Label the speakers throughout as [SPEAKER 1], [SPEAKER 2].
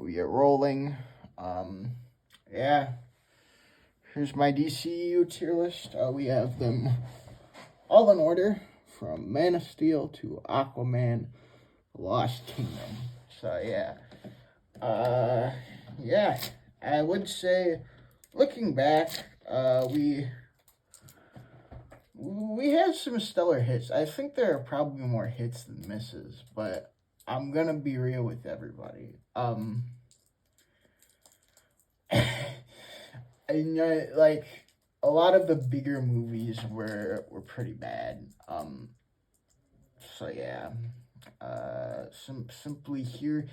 [SPEAKER 1] we get rolling. Yeah. Here's my DCEU tier list. We have them all in order, from Man of Steel to Aquaman, Lost Kingdom. So yeah, I would say, looking back, we had some stellar hits. I think there are probably more hits than misses, but I'm gonna be real with everybody. I know, like, a lot of the bigger movies were pretty bad. So yeah. Simply here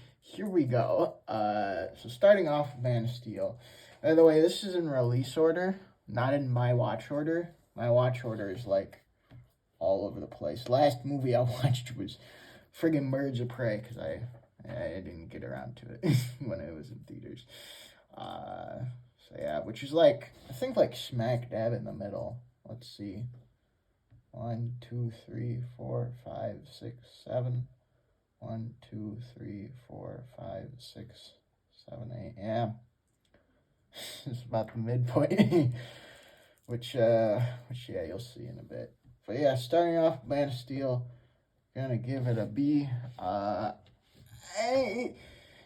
[SPEAKER 1] we go. So starting off with Man of Steel. By the way, this is in release order, not in my watch order. My watch order is like all over the place. Last movie I watched was friggin' Birds of Prey, because I didn't get around to it when it was in theaters. So yeah, which is like, I think, like smack dab in the middle. Let's see. 1, 2, 3, 4, 5, 6, 7. 1, 2, 3, 4, 5, 6, 7, 8. Yeah. It's about the midpoint. which yeah, you'll see in a bit. But yeah, starting off with Man of Steel, gonna give it a B.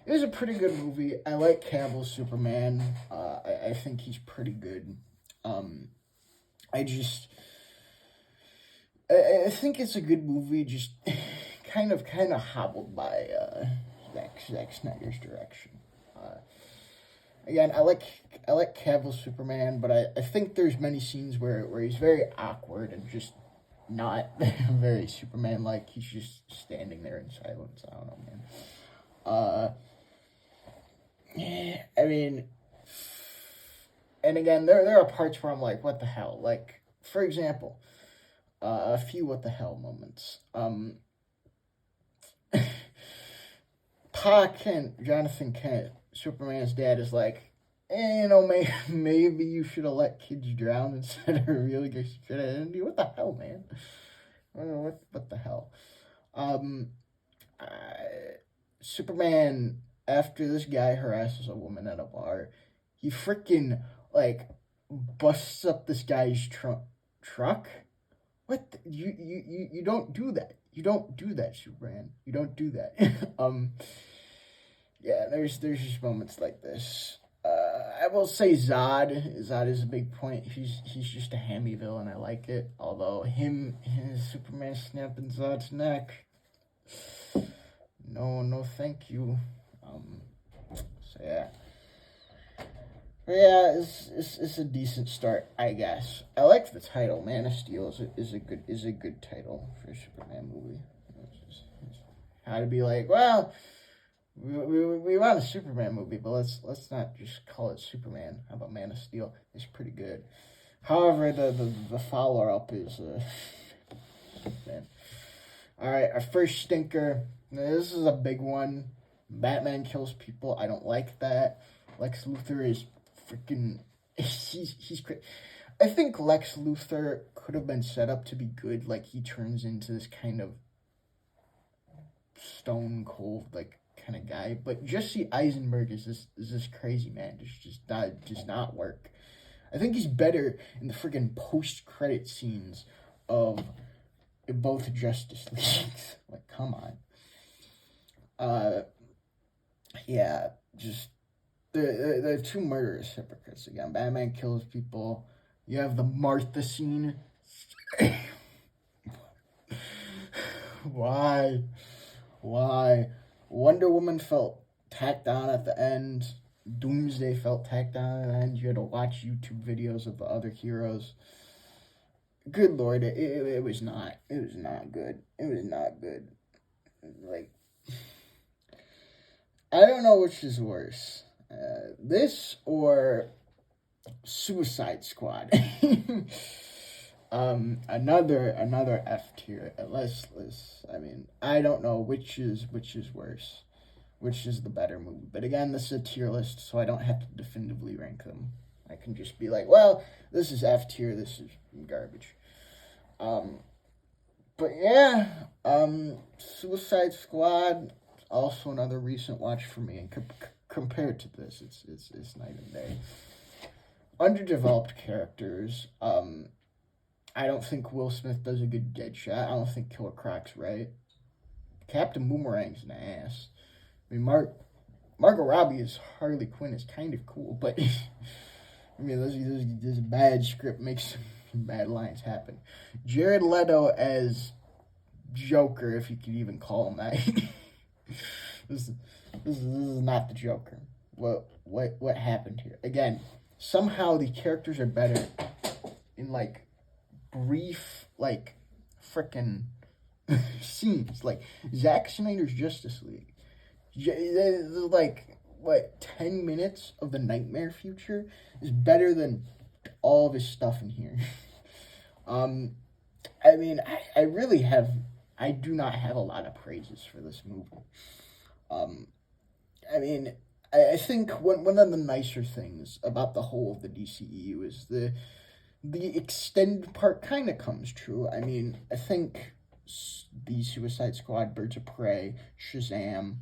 [SPEAKER 1] It was a pretty good movie. I like Cavill's Superman. I think he's pretty good. I think it's a good movie, just kind of hobbled by Zack Snyder's direction. Again, I like Cavill's Superman, but I think there's many scenes where he's very awkward and just not very Superman-like. He's just standing there in silence. I don't know, man. I mean, and again, there are parts where I'm like, what the hell? Like, for example, a few what the hell moments. Pa Kent, Jonathan Kent, Superman's dad, is like, maybe you should have let kids drown instead of revealing your shit identity. What the hell, man? What the hell? Superman, after this guy harasses a woman at a bar, he freaking, like, busts up this guy's truck. What? You don't do that. You don't do that, Superman. You don't do that. Yeah, there's just moments like this. I will say Zod is a big point. He's just a hammy villain. I like it. Although his Superman snapping Zod's neck, no, thank you. So yeah. But yeah, it's a decent start, I guess. I like the title. Man of Steel is a good title for a Superman movie. It's how to be like, well, we want a Superman movie, but let's not just call it Superman. How about Man of Steel? It's pretty good. However, the follow up is man. All right, our first stinker. This is a big one. Batman kills people. I don't like that. Lex Luthor is freaking, he's crazy. I think Lex Luthor could have been set up to be good. Like, he turns into this kind of stone cold, like, kind of guy. But Jesse Eisenberg is this crazy man. Does not work. I think he's better in the freaking post-credit scenes of both Justice Leagues. Like, come on. Yeah, just the two murderous hypocrites again. Batman kills people. You have the Martha scene. Why? Wonder Woman felt tacked on at the end. Doomsday felt tacked on at the end. You had to watch YouTube videos of the other heroes. Good Lord, it was not. It was not good. It was not good. Like, I don't know which is worse. This or Suicide Squad. Another F tier. I mean, I don't know which is worse. Which is the better movie. But again, this is a tier list, so I don't have to definitively rank them. I can just be like, well, this is F tier, this is garbage. But yeah, Suicide Squad, also another recent watch for me. And compared to this, it's night and day. Underdeveloped characters. I don't think Will Smith does a good Deadshot. I don't think Killer Croc's right. Captain Boomerang's an ass. I mean, Margot Robbie as Harley Quinn is kind of cool, but I mean, this bad script makes some bad lines happen. Jared Leto as Joker, if you could even call him that. This is not the Joker. What happened here? Again, somehow the characters are better in like brief, like frickin' scenes. Like Zack Snyder's Justice League. Like what 10 minutes of the Nightmare Future is better than all of his stuff in here. I mean, I do not have a lot of praises for this movie. I mean, I think one of the nicer things about the whole of the DCEU is the extended part kind of comes true. I mean, I think the Suicide Squad, Birds of Prey, Shazam,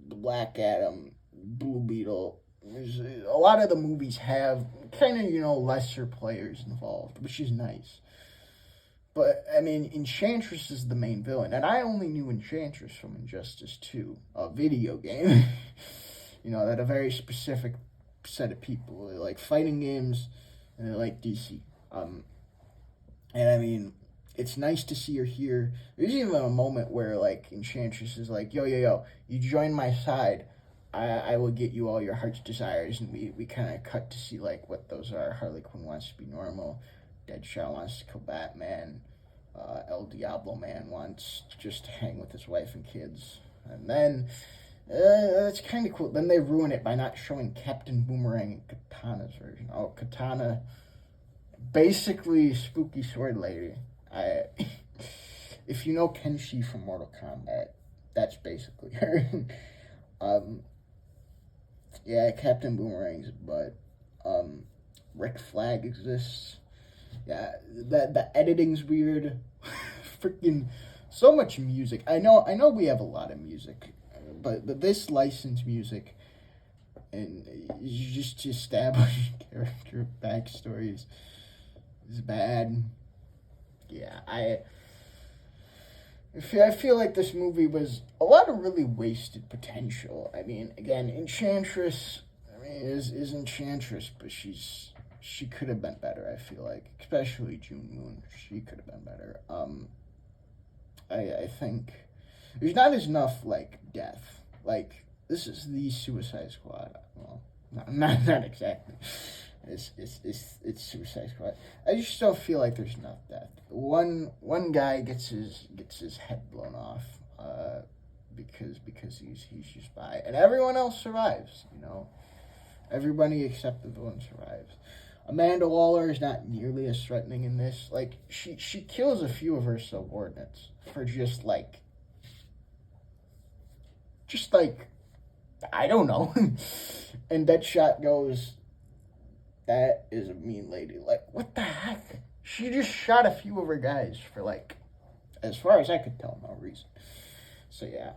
[SPEAKER 1] Black Adam, Blue Beetle, a lot of the movies have kind of, lesser players involved, which is nice. But, I mean, Enchantress is the main villain. And I only knew Enchantress from Injustice 2, a video game. That a very specific set of people. They like fighting games, and they like DC. And, I mean, it's nice to see her here. There's even a moment where, like, Enchantress is like, yo, you join my side. I will get you all your heart's desires. And we kind of cut to see, like, what those are. Harley Quinn wants to be normal. Deadshot wants to kill Batman. El Diablo Man wants just to hang with his wife and kids. And then, it's kind of cool. Then they ruin it by not showing Captain Boomerang and Katana's version. Oh, Katana, basically Spooky Sword Lady. If you know Kenshi from Mortal Kombat, that's basically her. Yeah, Captain Boomerang's butt. Rick Flag exists. Yeah, the editing's weird. Freaking so much music. I know we have a lot of music, but this licensed music and just to establish character backstories is bad. Yeah, I feel like this movie was a lot of really wasted potential. I mean, again, Enchantress, is Enchantress, but she could have been better, I feel like. Especially June Moon. She could have been better. I think there's not enough, like, death. Like, this is the Suicide Squad. Well, not exactly. It's Suicide Squad. I just don't feel like there's enough death. One guy gets his head blown off, because he's just by, and everyone else survives. Everybody except the villain survives. Amanda Waller is not nearly as threatening in this. Like, she kills a few of her subordinates for just like, I don't know. And Deadshot goes, that is a mean lady. Like, what the heck? She just shot a few of her guys for, like, as far as I could tell, no reason. So, yeah.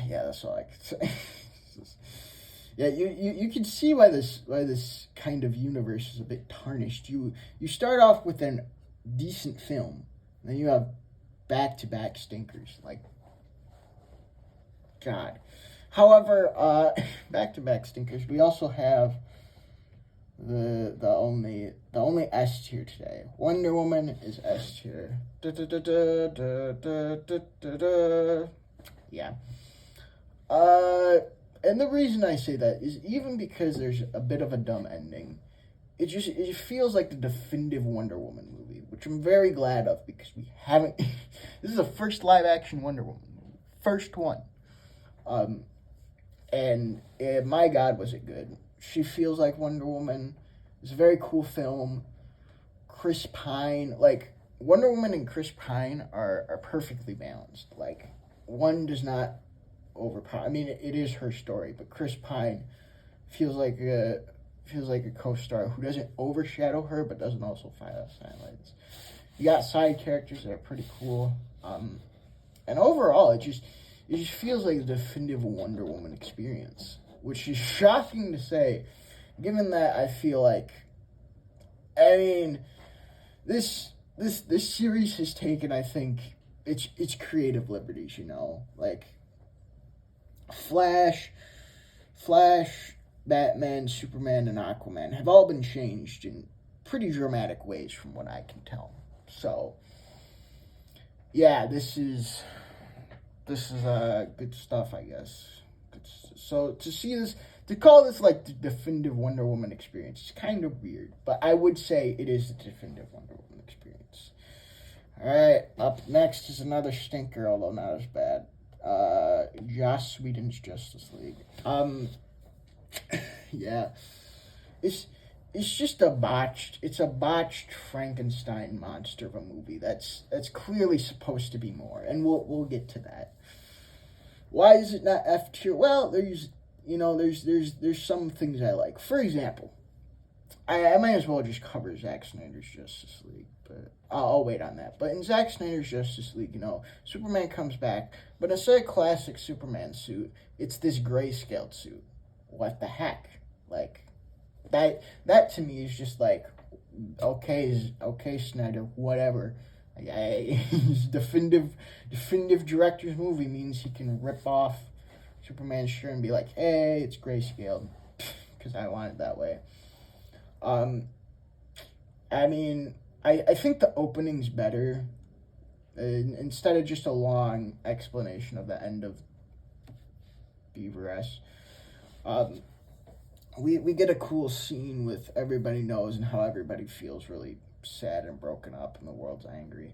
[SPEAKER 1] Yeah, that's all I could say. Yeah, you can see why this kind of universe is a bit tarnished. You start off with a decent film, and then you have back-to-back stinkers. Like, God. However, back-to-back stinkers. We also have the only S tier today. Wonder Woman is S tier. Yeah. And the reason I say that is even because there's a bit of a dumb ending, it just feels like the definitive Wonder Woman movie, which I'm very glad of because we haven't. This is the first live action Wonder Woman movie, first one. And my God, was it good? She feels like Wonder Woman. It's a very cool film. Chris Pine, like Wonder Woman and Chris Pine are perfectly balanced. Like, one does not overpower. I mean, it is her story, but Chris Pine feels like a co-star who doesn't overshadow her, but doesn't also fire off sidelights. You got side characters that are pretty cool. And overall, it just feels like the definitive Wonder Woman experience, which is shocking to say, given that I feel like, I mean, this series has taken, I think, its creative liberties, you know, like Flash, Batman, Superman, and Aquaman have all been changed in pretty dramatic ways from what I can tell. So, yeah, this is good stuff, I guess. So to see this, to call this like the definitive Wonder Woman experience, it's kind of weird, but I would say it is the definitive Wonder Woman experience. All right, up next is another stinker, although not as bad. Joss Whedon's Justice League. Yeah, it's just a botched Frankenstein monster of a movie. That's clearly supposed to be more, and we'll get to that. Why is it not F tier? Well, there's some things I like. For example, I might as well just cover Zack Snyder's Justice League, but I'll wait on that. But in Zack Snyder's Justice League, Superman comes back, but instead of classic Superman suit, it's this grayscale suit. What the heck? Like, that to me is just like, okay, Snyder, whatever. His definitive director's movie means he can rip off Superman's shirt and be like, hey, it's grayscale, because I want it that way. I mean, I think the opening's better. Instead of just a long explanation of the end of Beaver S. We get a cool scene with everybody knows and how everybody feels really sad and broken up and the world's angry.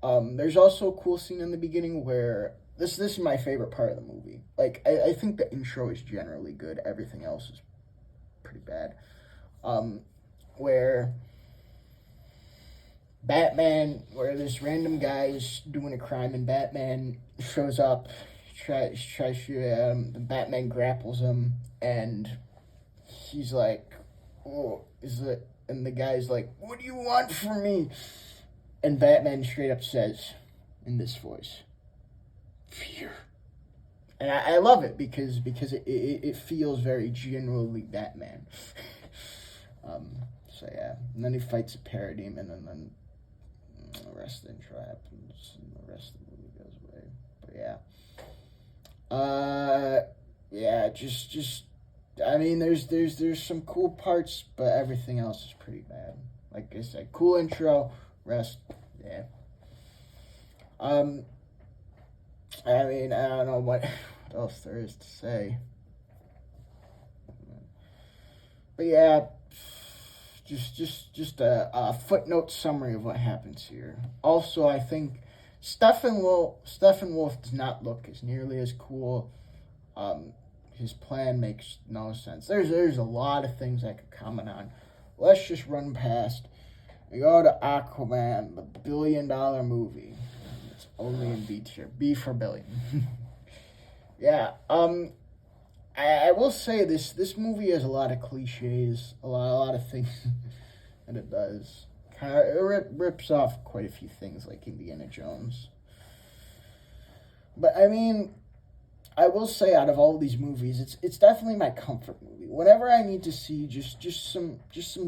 [SPEAKER 1] There's also a cool scene in the beginning where this is my favorite part of the movie. Like, I think the intro is generally good. Everything else is pretty bad. Where this random guy is doing a crime and Batman shows up, tries to shoot at him, and Batman grapples him, and he's like, oh, and the guy's like, what do you want from me? And Batman straight up says, in this voice, fear. And I love it because it feels very genuinely Batman. So yeah, and then he fights a parademon, and then the rest of the intro happens, and the rest of the movie goes away. But yeah, just I mean, there's some cool parts, but everything else is pretty bad. Like I said, cool intro, rest, yeah. I mean, I don't know what else there is to say. But yeah, just a footnote summary of what happens here. Also, I think Steppenwolf does not look as nearly as cool. His plan makes no sense. There's a lot of things I could comment on. Let's just run past. We go to Aquaman, the $1 billion movie. It's only in B tier. B for billion. Yeah. I will say this movie has a lot of cliches, a lot of things that it does. It rips off quite a few things like Indiana Jones. But I mean, I will say out of all these movies, it's definitely my comfort movie. Whenever I need to see just some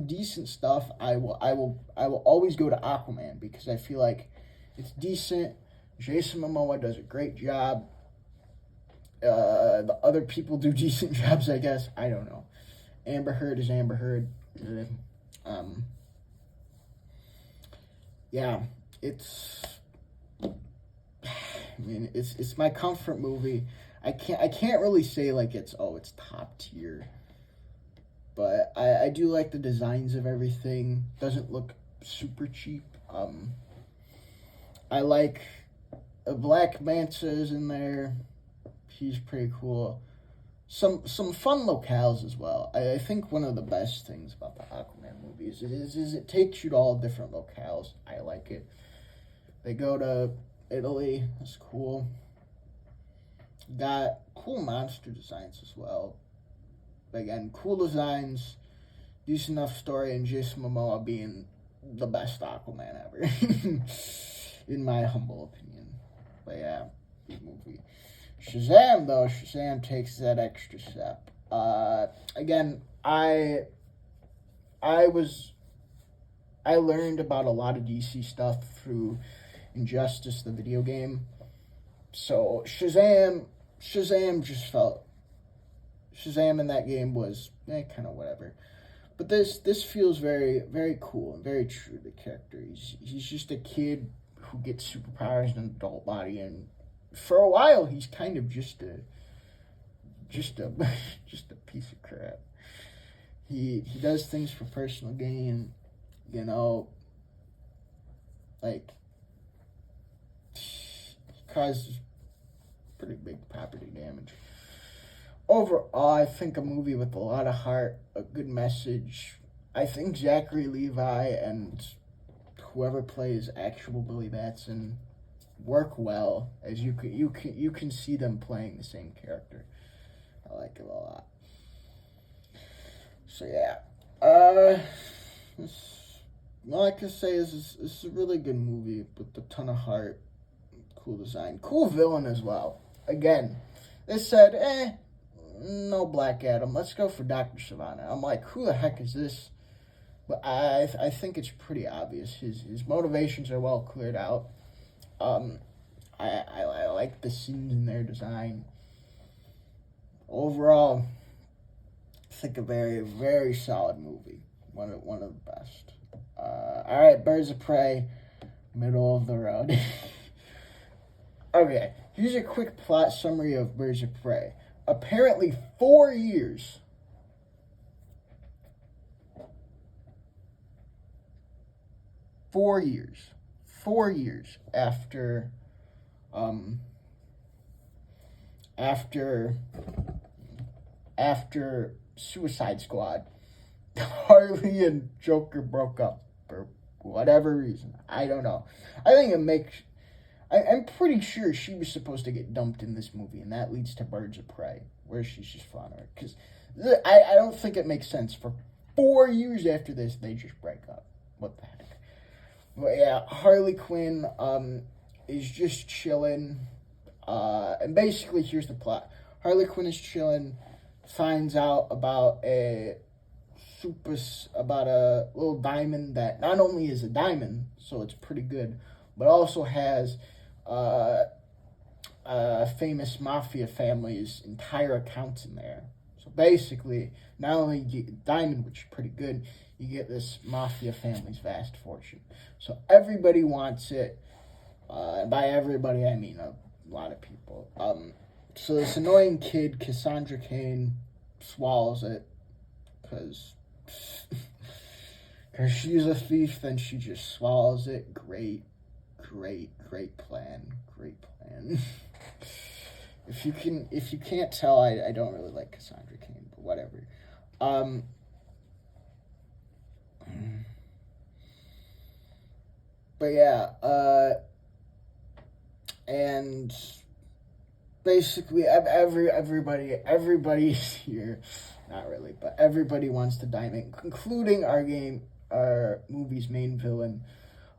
[SPEAKER 1] decent stuff, I will always go to Aquaman because I feel like it's decent. Jason Momoa does a great job. The other people do decent jobs, I guess. I don't know. Amber Heard is Amber Heard. Yeah, it's my comfort movie. I can't really say like it's top tier, but I do like the designs of everything. Doesn't look super cheap. I like Black Manta is in there. He's pretty cool. Some fun locales as well. I think one of the best things about the Aquaman movies is it takes you to all different locales. I like it. They go to Italy. That's cool. Got cool monster designs as well. Again, cool designs, decent enough story, and Jason Momoa being the best Aquaman ever, in my humble opinion. But yeah, good movie. Shazam, though, Shazam takes that extra step. Again, I learned about a lot of DC stuff through Injustice, the video game. So Shazam just felt Shazam in that game was kind of whatever. But this feels very, very cool and very true to the character. He's just a kid who gets superpowers in an adult body, and for a while he's kind of just a just a piece of crap. He does things for personal gain, you know, like he causes pretty big property damage. Overall, I think a movie with a lot of heart, a good message. I think Zachary Levi and whoever plays actual Billy Batson work well, as you can see them playing the same character. I like it a lot. So yeah, all I can say is it's a really good movie with a ton of heart, cool design, cool villain as well. Again, they said, no Black Adam. Let's go for Dr. Sivana. I'm like, who the heck is this? But I think it's pretty obvious. His motivations are well cleared out. I like the scenes in their design. Overall, I think a very, very solid movie. One of the best. All right, Birds of Prey, middle of the road. Okay, here's a quick plot summary of Birds of Prey. Apparently 4 years after Suicide Squad, Harley and Joker broke up for whatever reason. I don't know. I think it makes... I'm pretty sure she was supposed to get dumped in this movie, and that leads to Birds of Prey, where she's just flying her. Because I don't think it makes sense for 4 years after this, they just break up. What the heck? But yeah, Harley Quinn is just chilling. And basically, here's the plot. Harley Quinn is chilling, finds out about a little diamond that not only is a diamond, so it's pretty good, but also has famous mafia family's entire accounts in there. So basically, not only you get a diamond, which is pretty good, you get this mafia family's vast fortune. So everybody wants it. And by everybody, I mean a lot of people. So this annoying kid, Cassandra Cain, swallows it because she's a thief. Then she just swallows it. Great plan. If you can't tell, I don't really like Cassandra Cain, but whatever. But yeah, and basically everybody's here, not really, but everybody wants the diamond, including our movie's main villain,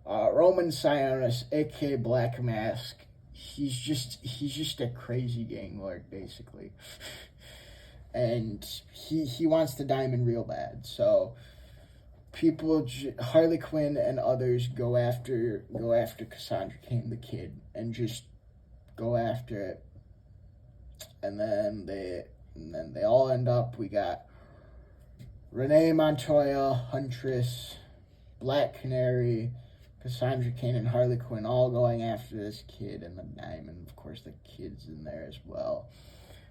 [SPEAKER 1] Roman Sionis, aka Black Mask. He's just a crazy gang lord, basically. And he wants the diamond real bad. So Harley Quinn and others go after Cassandra Cain, the kid, and just go after it. And then they all end up. We got Renee Montoya, Huntress, Black Canary, Cassandra Cain, and Harley Quinn all going after this kid and the diamond. Of course, the kid's in there as well.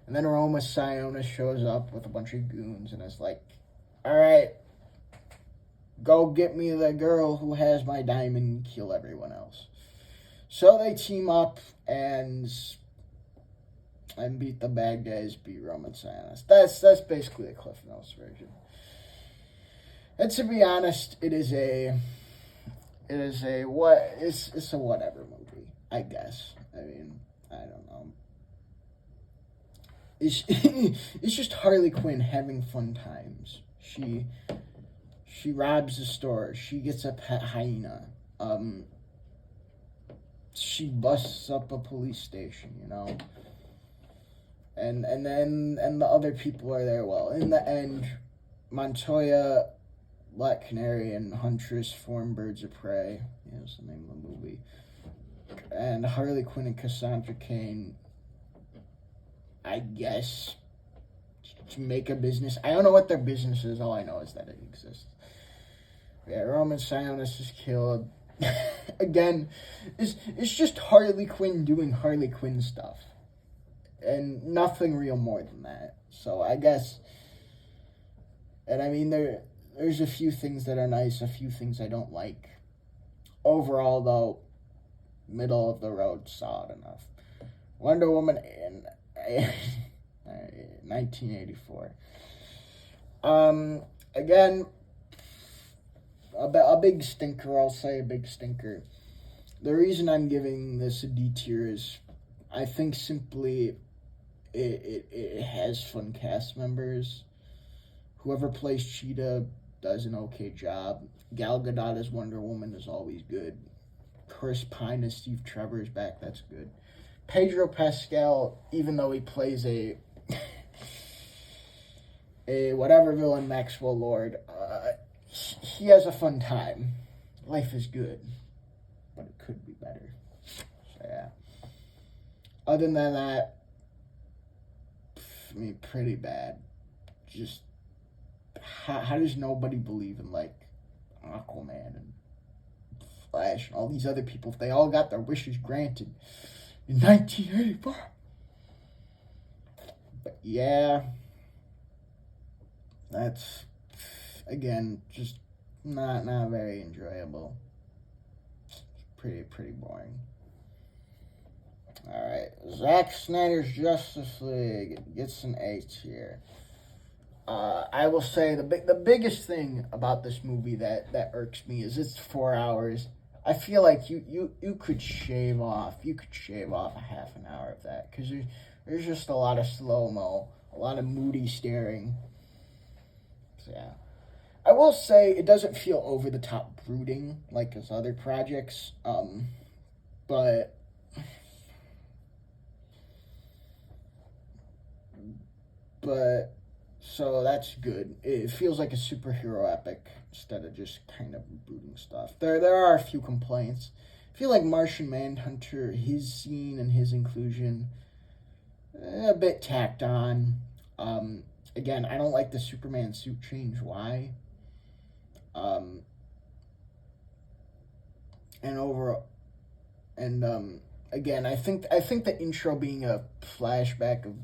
[SPEAKER 1] And then Roma Sionis shows up with a bunch of goons and is like, all right, go get me the girl who has my diamond and kill everyone else. So they team up and beat the bad guys, beat Roman Sionis. That's basically the Cliff Notes version. And to be honest, it's a whatever movie, I guess. I mean, I don't know. It's just Harley Quinn having fun times. She robs the store. She gets a pet hyena. she busts up a police station, you know. And the other people are there. Well, in the end, Montoya, Black Canary, and Huntress form Birds of Prey. Yeah, that's the name of the movie. And Harley Quinn and Cassandra Cain, I guess, to make a business. I don't know what their business is. All I know is that it exists. Yeah, Roman Sionis is killed. Again, it's just Harley Quinn doing Harley Quinn stuff. And nothing real more than that. So I guess, and I mean, there's a few things that are nice, a few things I don't like. Overall, though, middle of the road, solid enough. Wonder Woman in 1984. Again, a big stinker, I'll say a big stinker. The reason I'm giving this a D tier is I think simply it has fun cast members. Whoever plays Cheetah does an okay job. Gal Gadot as Wonder Woman is always good. Chris Pine as Steve Trevor is back, that's good. Pedro Pascal, even though he plays a whatever villain, Maxwell Lord, he has a fun time. Life is good, but it could be better. So yeah. Other than that, I mean, pretty bad. Just how does nobody believe in like Aquaman and Flash and all these other people if they all got their wishes granted in 1984? But yeah, that's again just not very enjoyable. Pretty boring. All right, Zack Snyder's Justice League gets an A tier. I will say the biggest thing about this movie that irks me is it's 4 hours. I feel like you could shave off a half an hour of that because there's just a lot of slow-mo, a lot of moody staring. So yeah, I will say it doesn't feel over the top brooding like his other projects, but so that's good. It feels like a superhero epic instead of just kind of brooding stuff. There are a few complaints. I feel like Martian Manhunter, his scene and his inclusion, a bit tacked on. Again, I don't like the Superman suit change. Why? And overall, and again, I think the intro being a flashback of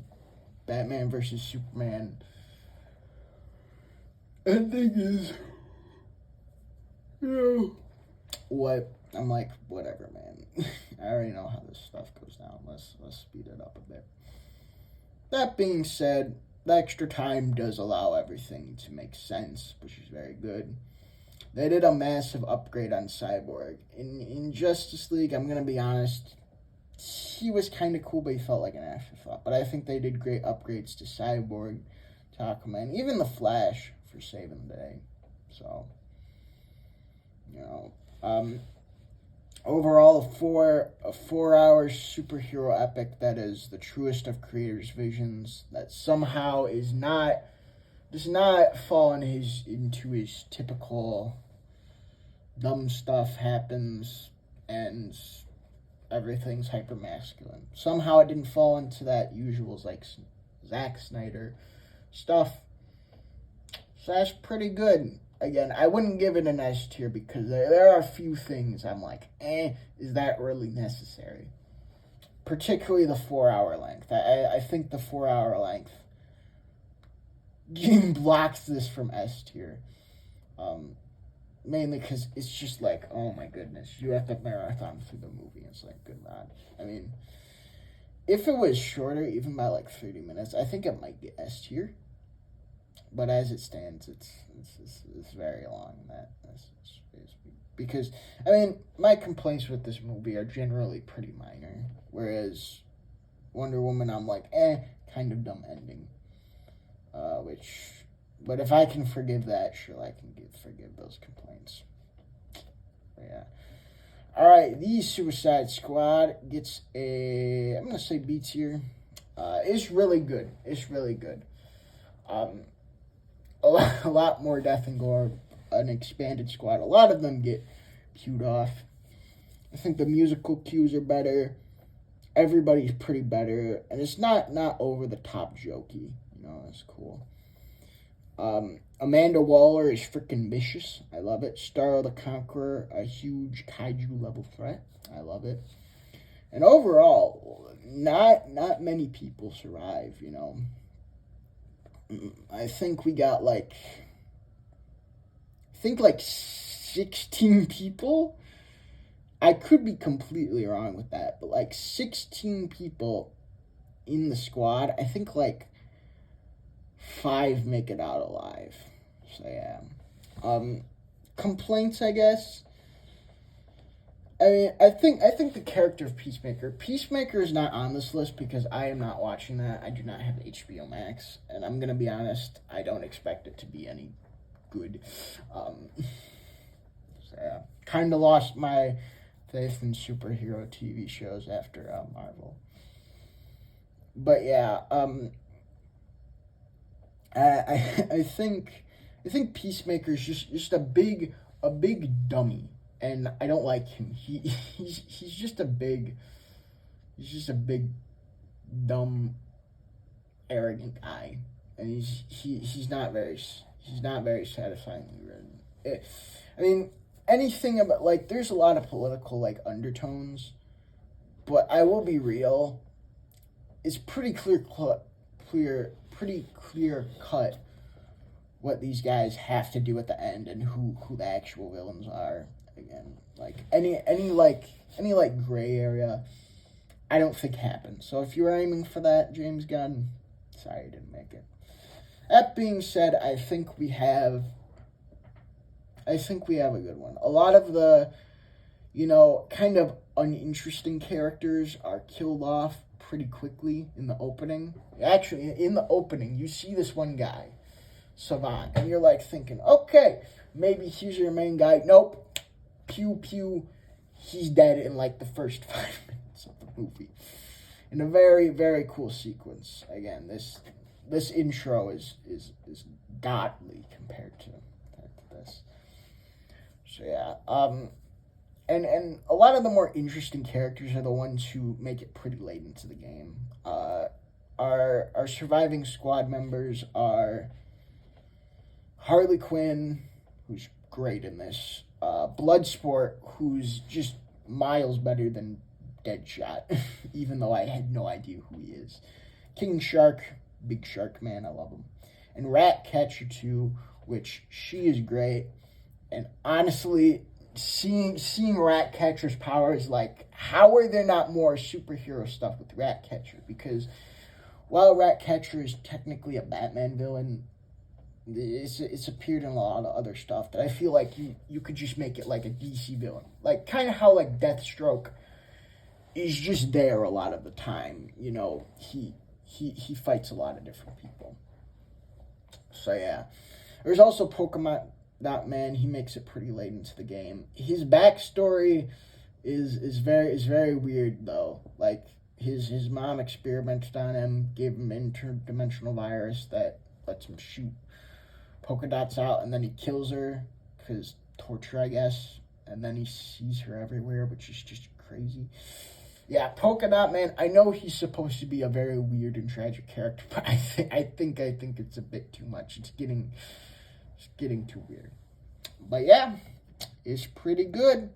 [SPEAKER 1] Batman versus Superman ending is, what I'm like, whatever, man. I already know how this stuff goes down. Let's speed it up a bit. That being said, the extra time does allow everything to make sense, which is very good. They did a massive upgrade on Cyborg. In Justice League, I'm gonna be honest, he was kind of cool, but he felt like an afterthought. But I think they did great upgrades to Cyborg, to Aquaman, even the Flash for saving the day. So, overall, a 4 hour superhero epic that is the truest of creators' visions. That somehow does not fall into his typical dumb stuff happens and everything's hyper masculine. Somehow it didn't fall into that usual like Zack Snyder stuff. So that's pretty good. Again, I wouldn't give it an S tier because there are a few things I'm like, is that really necessary? Particularly the 4 hour length. I think the 4 hour length blocks this from S tier. Mainly because it's just like, oh my goodness, you have to marathon through the movie. It's like, good God. I mean, if it was shorter, even by like 30 minutes, I think it might get S tier. But as it stands, it's very long. Because, I mean, my complaints with this movie are generally pretty minor. Whereas Wonder Woman, I'm like, kind of dumb ending. But if I can forgive that, sure, I can forgive those complaints. But yeah. All right, the Suicide Squad gets I'm gonna say B tier. It's really good. It's really good. Um, a lot more death and gore. An expanded squad. A lot of them get queued off. I think the musical cues are better. Everybody's pretty better, and it's not over the top jokey. That's cool. Amanda Waller is freaking vicious. I love it. Star the Conqueror, a huge kaiju level threat. I love it. And overall, not many people survive. I think we got like 16 people. I could be completely wrong with that, but like 16 people in the squad. I think like 5 make it out alive. So yeah. Complaints, I guess. I mean, I think the character of Peacemaker. Peacemaker is not on this list because I am not watching that. I do not have HBO Max, and I'm gonna be honest. I don't expect it to be any good. So yeah, kind of lost my faith in superhero TV shows after Marvel. But yeah, I think Peacemaker's just a big dummy, and I don't like him. He's just a big dumb arrogant guy, and he's not very satisfyingly written. I mean, anything about like there's a lot of political like undertones, but I will be real. It's pretty clear cut what these guys have to do at the end and who the actual villains are. Again, like any gray area, I don't think happens. So if you were aiming for that, James Gunn, sorry you didn't make it. That being said, I think we have a good one. A lot of the, kind of uninteresting characters are killed off pretty quickly in the opening. Actually, in the opening, you see this one guy, Savant, and you're like thinking, okay, maybe he's your main guy. Nope. Pew, pew. He's dead in like the first 5 minutes of the movie. In a very, very cool sequence. Again, this intro is godly compared to this. So yeah, and a lot of the more interesting characters are the ones who make it pretty late into the game. Our surviving squad members are Harley Quinn, who's great in this. Bloodsport, who's just miles better than Deadshot, even though I had no idea who he is. King Shark, big shark man, I love him. And Ratcatcher 2, which she is great. And honestly, seeing Ratcatcher's powers, like, how are there not more superhero stuff with Ratcatcher? Because while Ratcatcher is technically a Batman villain, it's appeared in a lot of other stuff that I feel like you could just make it like a DC villain. Like, kind of how, like, Deathstroke is just there a lot of the time. He fights a lot of different people. So, yeah. There's also Pokemon.Man. He makes it pretty late into the game. His backstory is very weird, though. Like, his mom experimented on him, gave him interdimensional virus that lets him shoot polka dots out, and then he kills her because torture, I guess, and then he sees her everywhere, which is just crazy. Yeah, Polka Dot Man, I know he's supposed to be a very weird and tragic character, but I think it's a bit too much. It's getting too weird. But yeah, it's pretty good.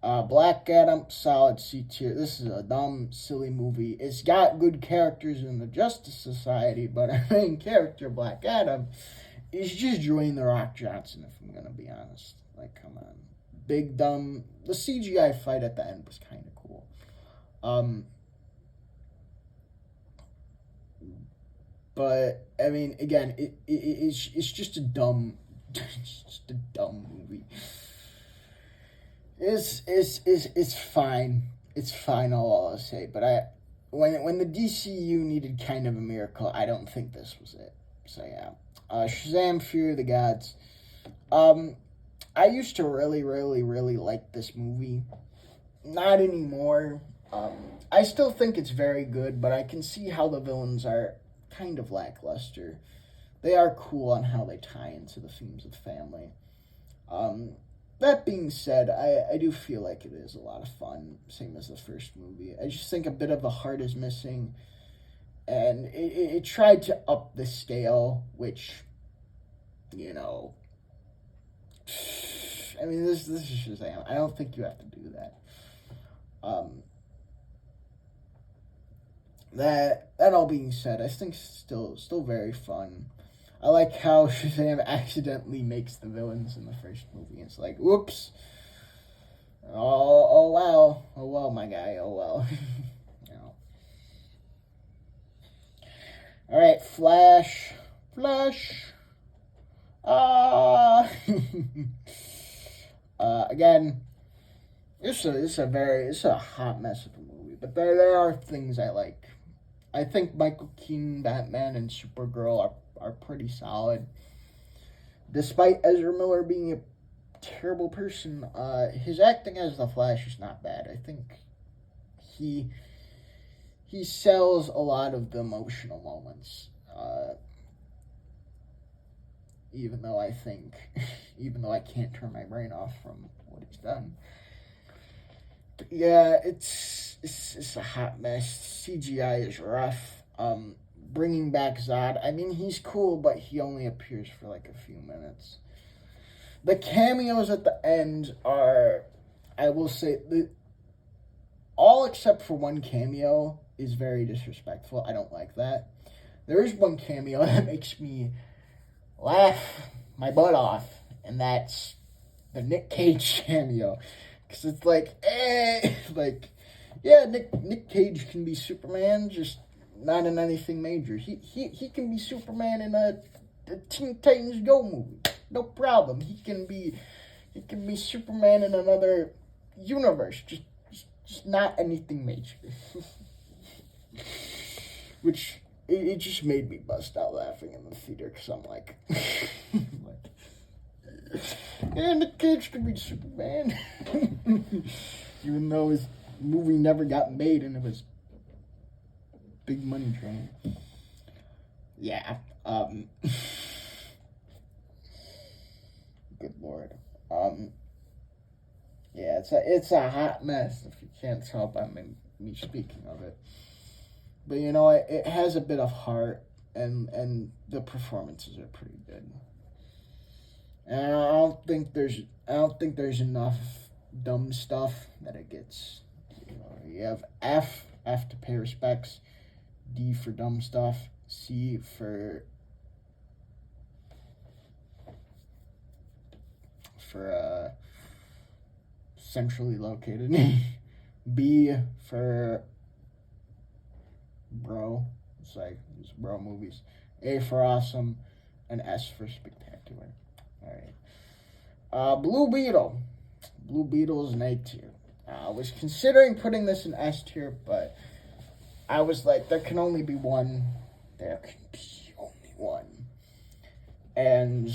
[SPEAKER 1] Black Adam, solid C tier. This is a dumb, silly movie. It's got good characters in the Justice Society, but our main character, Black Adam, is just Dwayne The Rock Johnson, if I'm gonna be honest. Like, come on. Big, dumb. The CGI fight at the end was kind of cool. But, I mean, again, it's just a dumb, movie. It's fine. It's fine, all I'll say. But when the DCEU needed kind of a miracle, I don't think this was it. So yeah. Shazam! Fury of the Gods. I used to really, really, really like this movie. Not anymore. I still think it's very good, but I can see how the villains are kind of lackluster. They are cool on how they tie into the themes of family. Um, that being said, I do feel like it is a lot of fun, same as the first movie. I just think a bit of the heart is missing, and it tried to up the scale, which, you know, I mean, this is Shazam. I don't think you have to do that. Um, that all being said, I think still very fun. I like how Shazam accidentally makes the villains in the first movie. It's like, whoops. Oh wow, my guy. Oh well. You know. All right, Flash. Ah. Again, it's a hot mess of a movie, but there are things I like. I think Michael Keaton, Batman, and Supergirl are pretty solid. Despite Ezra Miller being a terrible person, his acting as the Flash is not bad. I think he sells a lot of the emotional moments. Even though even though I can't turn my brain off from what he's done. But yeah, it's a hot mess. CGI is rough. Bringing back Zod. I mean, he's cool, but he only appears for like a few minutes. The cameos at the end are, I will say, all except for one cameo is very disrespectful. I don't like that. There is one cameo that makes me laugh my butt off, and that's the Nick Cage cameo. Because it's like, yeah, Nick Cage can be Superman, just not in anything major. He can be Superman in a Teen Titans Go movie. No problem. He can be Superman in another universe. Just not anything major. Which it just made me bust out laughing in the theater because I'm like, yeah, Nick Cage could be Superman. Even though his movie never got made and it was big money train. Yeah. Good lord. Yeah, it's a hot mess if you can't tell by me speaking of it. But you know, it has a bit of heart, and the performances are pretty good. And I don't think there's enough dumb stuff that it gets. You know, you have F to pay respects, D for dumb stuff, C for centrally located, B for bro. It's like these bro movies. A for awesome, and S for spectacular. All right. Blue Beetle. Blue Beetle is an A tier. I was considering putting this in S tier, but I was like, there can only be one. There can be only one. And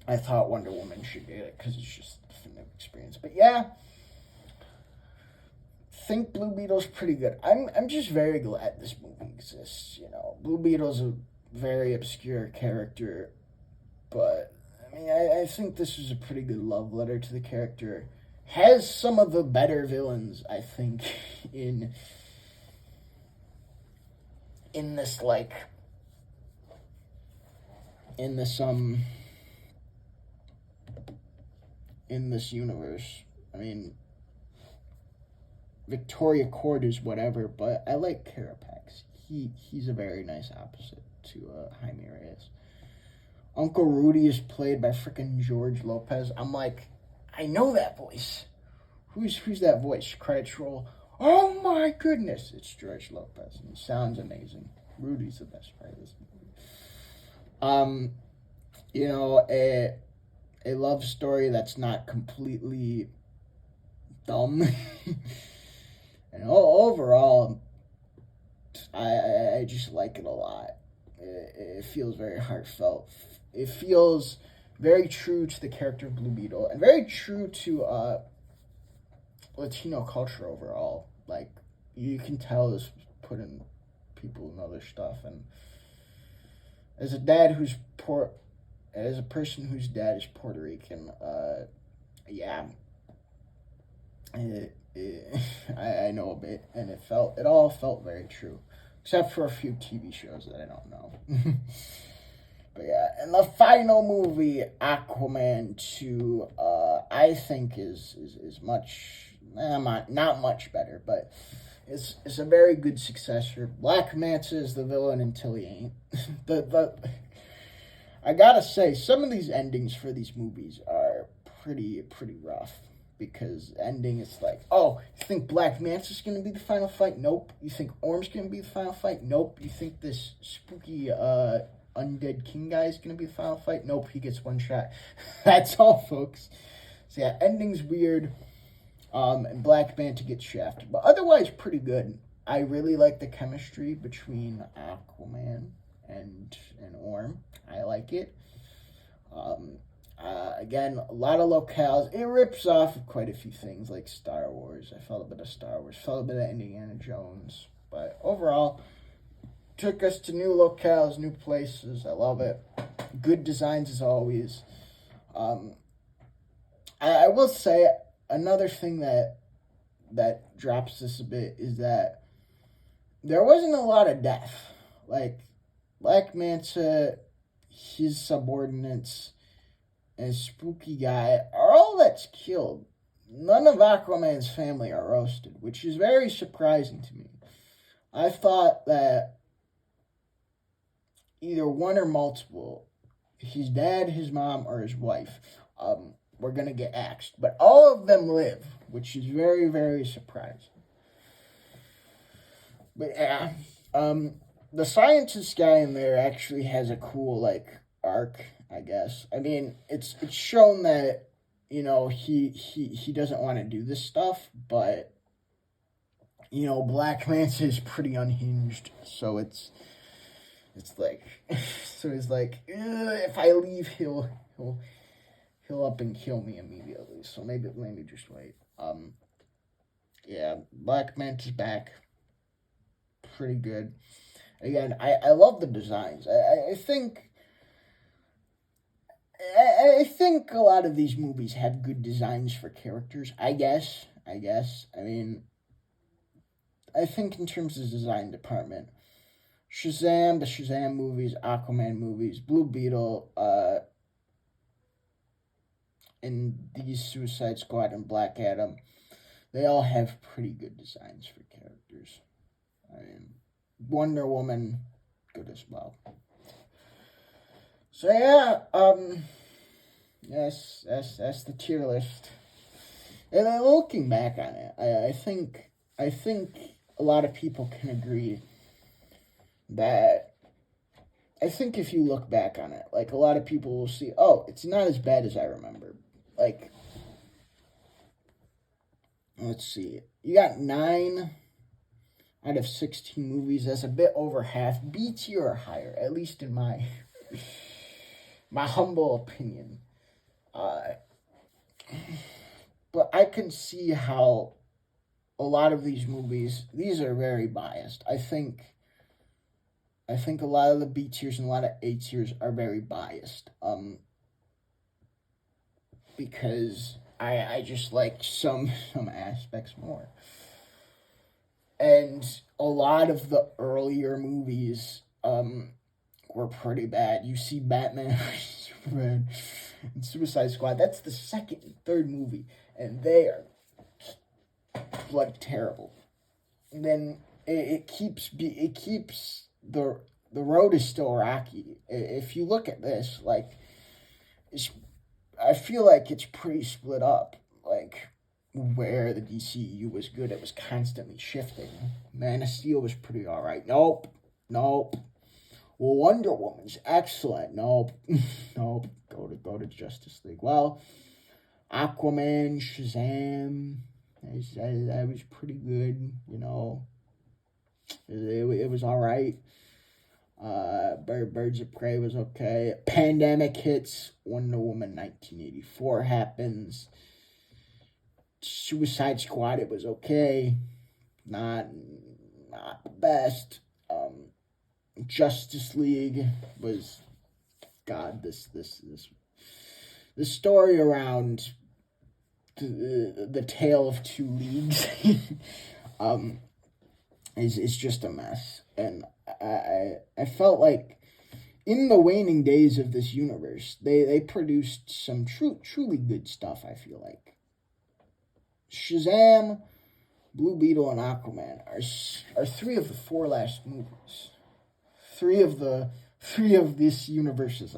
[SPEAKER 1] I thought Wonder Woman should get it because it's just a definitive experience. But yeah, think Blue Beetle's pretty good. I'm just very glad this movie exists. You know, Blue Beetle's a very obscure character, but I mean, I think this is a pretty good love letter to the character. Has some of the better villains, I think, in this in this universe. I mean, Victoria Court is whatever, but I like Carapax. He's a very nice opposite to Jaime Reyes. Uncle Rudy is played by frickin' George Lopez. I'm like, I know that voice. Who's that voice? Credits roll. Oh my goodness, it's George Lopez. And he sounds amazing. Rudy's the best part of this movie. You know, a love story that's not completely dumb. And overall, I just like it a lot. It feels very heartfelt. It feels very true to the character of Blue Beetle, and very true to Latino culture overall. Like, you can tell this was put in people and other stuff. And as a dad who's as a person whose dad is Puerto Rican, yeah, I know a bit, and it all felt very true, except for a few TV shows that I don't know. But yeah, and the final movie, Aquaman 2, I think is much, not much better, but it's a very good successor. Black Manta is the villain until he ain't. I gotta say, some of these endings for these movies are pretty rough. Because ending is like, oh, you think Black Manta's gonna be the final fight? Nope. You think Orm's gonna be the final fight? Nope. You think this spooky undead king guy is gonna be the final fight? Nope. He gets one shot. That's all, folks. So yeah, ending's weird. And Black Manta gets shafted, but otherwise pretty good. I really like the chemistry between Aquaman and Orm. I like it. Again, a lot of locales. It rips off quite a few things like Star Wars. I felt a bit of Star Wars, felt a bit of Indiana Jones. But overall, took us to new locales, new places. I love it. Good designs as always. I will say another thing that drops this a bit is that there wasn't a lot of death. Like, Black Manta, his subordinates, and Spooky Guy are all that's killed. None of Aquaman's family are roasted, which is very surprising to me. I thought that either one or multiple, his dad, his mom, or his wife, were going to get axed. But all of them live, which is very, very surprising. But yeah, the scientist guy in there actually has a cool, like, arc, I guess. I mean, it's shown that, you know, he doesn't want to do this stuff, but, you know, Black Manta is pretty unhinged, so it's like, so he's like, if I leave, he'll up and kill me immediately, so maybe just wait. Yeah, Black Manta's back, pretty good. Again, I love the designs. I think a lot of these movies have good designs for characters, I guess. I mean, I think in terms of design department, the Shazam movies, Aquaman movies, Blue Beetle, and these Suicide Squad and Black Adam, they all have pretty good designs for characters. I mean, Wonder Woman, good as well. So yeah, yes, that's the tier list. And then looking back on it, I think a lot of people can agree that I think if you look back on it, like, a lot of people will see, oh, it's not as bad as I remember. Like, let's see, you got 9 out of 16 movies. That's a bit over half. B tier or higher, at least in my humble opinion. But I can see how a lot of these movies, these are very biased. I think a lot of the B tiers and a lot of A tiers are very biased. Because I just like some aspects more. And a lot of the earlier movies were pretty bad. You see Batman vs Superman and Suicide Squad. That's the second and third movie, and they are bloody terrible. And then it keeps the road is still rocky. If you look at this, like, I feel like it's pretty split up. Like, where the DCEU was good, it was constantly shifting. Man of Steel was pretty alright. Nope. Well, Wonder Woman's excellent. Nope. Go to Justice League. Well, Aquaman, Shazam, that was pretty good, you know. It was alright. Birds of Prey was okay. Pandemic hits. Wonder Woman 1984 happens. Suicide Squad, it was okay. Not the best. Justice League was, God, this story around the tale of two leagues is just a mess. And I felt like in the waning days of this universe, they produced some truly good stuff, I feel like. Shazam, Blue Beetle, and Aquaman are three of the four last movies. Three of this universe's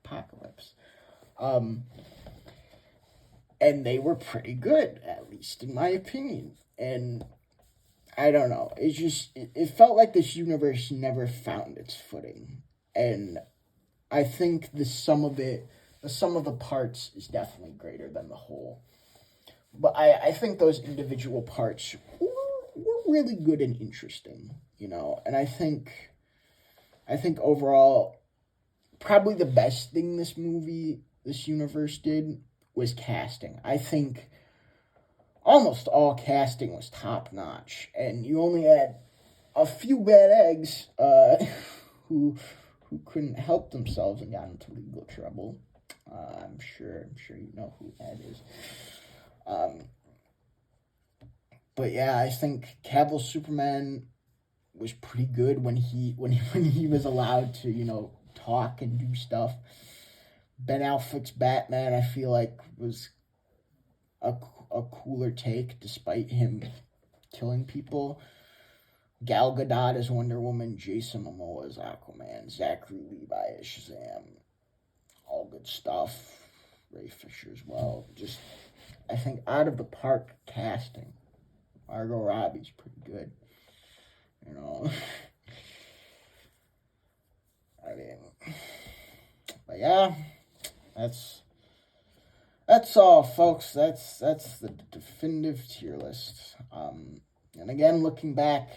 [SPEAKER 1] apocalypse. And they were pretty good, at least in my opinion. And I don't know. It felt like this universe never found its footing. And I think the sum of the parts is definitely greater than the whole. But I think those individual parts were really good and interesting, And I think overall, probably the best thing this universe did was casting. I think almost all casting was top notch, and you only had a few bad eggs who couldn't help themselves and got into legal trouble. I'm sure you know who that is. But yeah, I think Cavill's Superman was pretty good when he was allowed to talk and do stuff. Ben Affleck's Batman, I feel like, was a cooler take despite him killing people. Gal Gadot as Wonder Woman, Jason Momoa as Aquaman, Zachary Levi as Shazam. All good stuff. Ray Fisher as well. Just, I think, out of the park casting. Margot Robbie's pretty good. I mean, but yeah, that's all, folks. That's the definitive tier list. And again, looking back,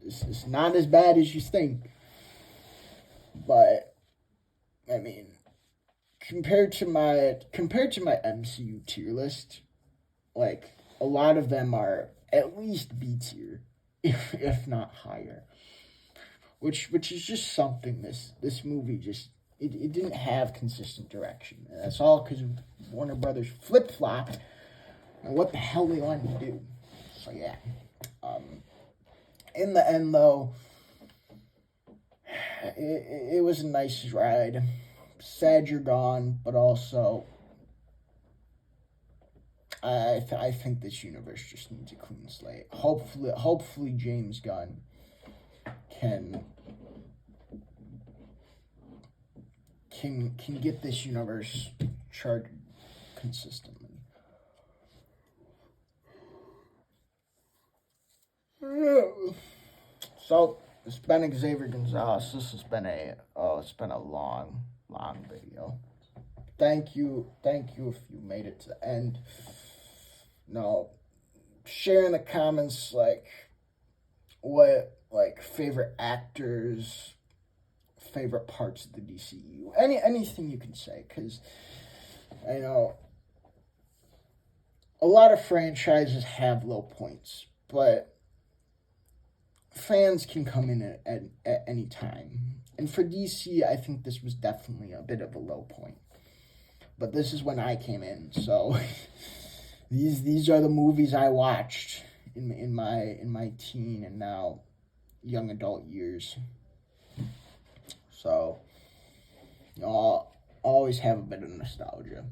[SPEAKER 1] it's not as bad as you think. But I mean, compared to my MCU tier list, like, a lot of them are at least B tier, if not higher. Which is just something this movie just it didn't have consistent direction. And that's all because Warner Brothers flip-flopped and what the hell they wanted to do. So yeah. In the end, though, it was a nice ride. Sad you're gone, but also I think this universe just needs a clean slate. Hopefully James Gunn can get this universe charted consistently. So it's been Xavier Gonzalez. This has been it's been a long video. Thank you if you made it to the end. Share in the comments what favorite actors, favorite parts of the DCEU, anything you can say, because I know a lot of franchises have low points, but fans can come in at any time. And for DC, I think this was definitely a bit of a low point. But this is when I came in, so these are the movies I watched in my teen and now young adult years. So I'll always have a bit of nostalgia.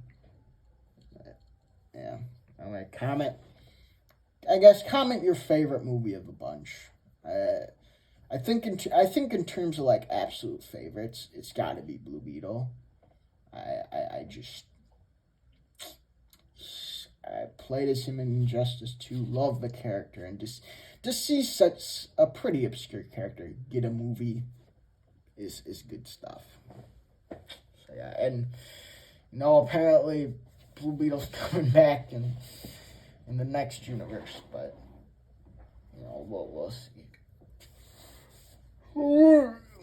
[SPEAKER 1] Yeah. Anyway, comment your favorite movie of the bunch. I think in terms of absolute favorites, it's got to be Blue Beetle. I played as him in Injustice 2, love the character, and just to see such a pretty obscure character get a movie is good stuff. So yeah, and apparently Blue Beetle's coming back in the next universe, but we'll see.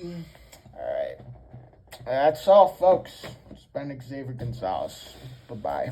[SPEAKER 1] All right. That's all, folks. It's been Xavier Gonzalez. Bye-bye.